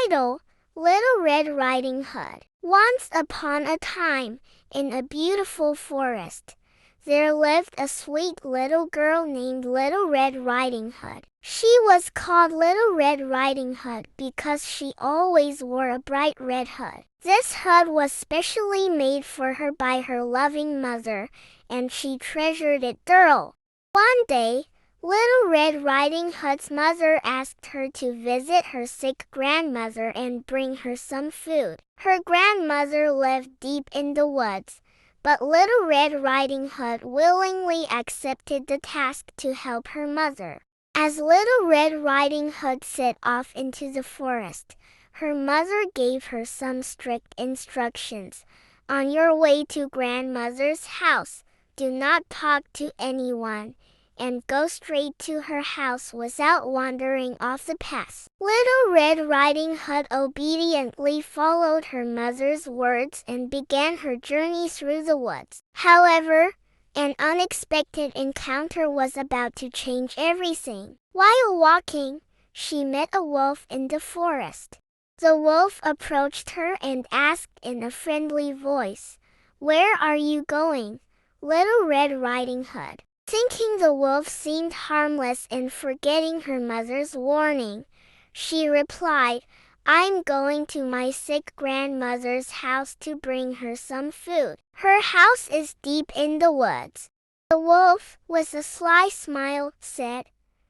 Title: Little Red Riding Hood. Once upon a time, in a beautiful forest, there lived a sweet little girl named Little Red Riding Hood. She was called Little Red Riding Hood because she always wore a bright red hood. This hood was specially made for her by her loving mother, and she treasured it thoroughly. One day, Little Red Riding Hood's mother asked her to visit her sick grandmother and bring her some food. Her grandmother lived deep in the woods, but Little Red Riding Hood willingly accepted the task to help her mother. As Little Red Riding Hood set off into the forest, her mother gave her some strict instructions. On your way to grandmother's house, do not talk to anyone, and go straight to her house without wandering off the path. Little Red Riding Hood obediently followed her mother's words and began her journey through the woods. However, an unexpected encounter was about to change everything. While walking, she met a wolf in the forest. The wolf approached her and asked in a friendly voice, "Where are you going, Little Red Riding Hood?" Thinking the wolf seemed harmless and forgetting her mother's warning, she replied, "I'm going to my sick grandmother's house to bring her some food. Her house is deep in the woods." The wolf, with a sly smile, said,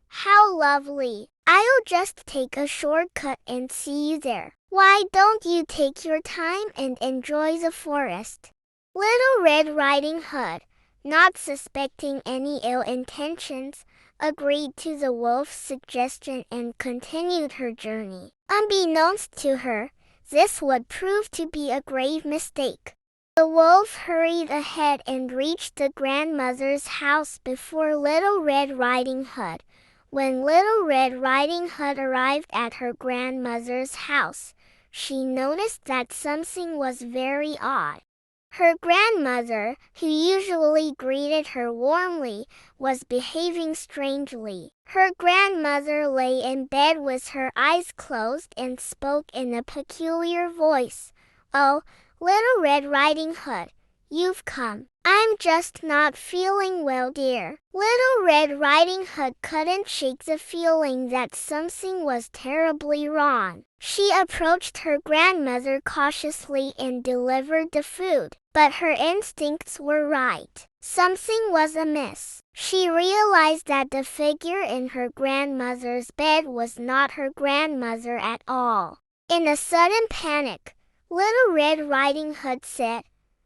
"How lovely! I'll just take a shortcut and see you there. Why don't you take your time and enjoy the forest?" Little Red Riding Hood, not suspecting any ill intentions, agreed to the wolf's suggestion and continued her journey. Unbeknownst to her, this would prove to be a grave mistake. The wolf hurried ahead and reached the grandmother's house before Little Red Riding Hood. When Little Red Riding Hood arrived at her grandmother's house, she noticed that something was very odd. Her grandmother, who usually greeted her warmly, was behaving strangely. Her grandmother lay in bed with her eyes closed and spoke in a peculiar voice. "Oh, Little Red Riding Hood, you've come. I'm just not feeling well, dear." Little Red Riding Hood couldn't shake the feeling that something was terribly wrong. She approached her grandmother cautiously and delivered the food, but her instincts were right. Something was amiss. She realized that the figure in her grandmother's bed was not her grandmother at all. In a sudden panic, Little Red Riding Hood said,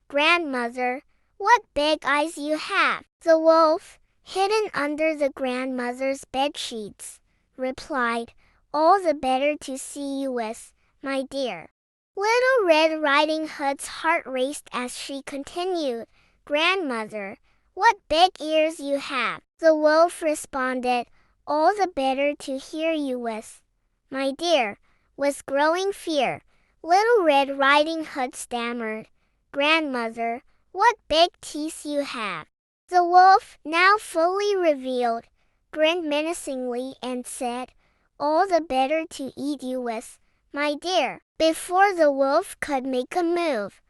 "Grandmother, what big eyes you have!" The wolf, hidden under the grandmother's bedsheets, replied, "All the better to see you with, my dear." Little Red Riding Hood's heart raced as she continued, "Grandmother, what big ears you have!" The wolf responded, "All the better to hear you with, my dear." With growing fear, Little Red Riding Hood stammered, "Grandmother, what big teeth you have!" The wolf, now fully revealed, grinned menacingly and said, "All the better to eat you with, my dear." Before the wolf could make a move,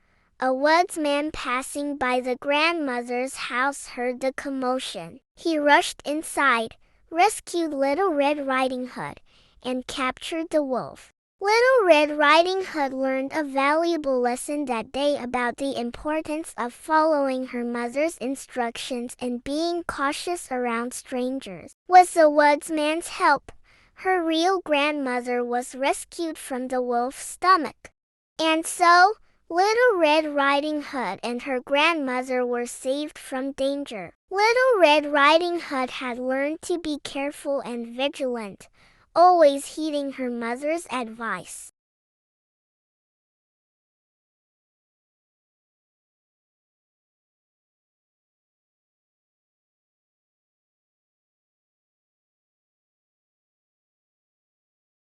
a woodsman passing by the grandmother's house heard the commotion. He rushed inside, rescued Little Red Riding Hood, and captured the wolf. Little Red Riding Hood learned a valuable lesson that day about the importance of following her mother's instructions and being cautious around strangers. With the woodsman's help, her real grandmother was rescued from the wolf's stomach. And so, Little Red Riding Hood and her grandmother were saved from danger. Little Red Riding Hood had learned to be careful and vigilant, always heeding her mother's advice.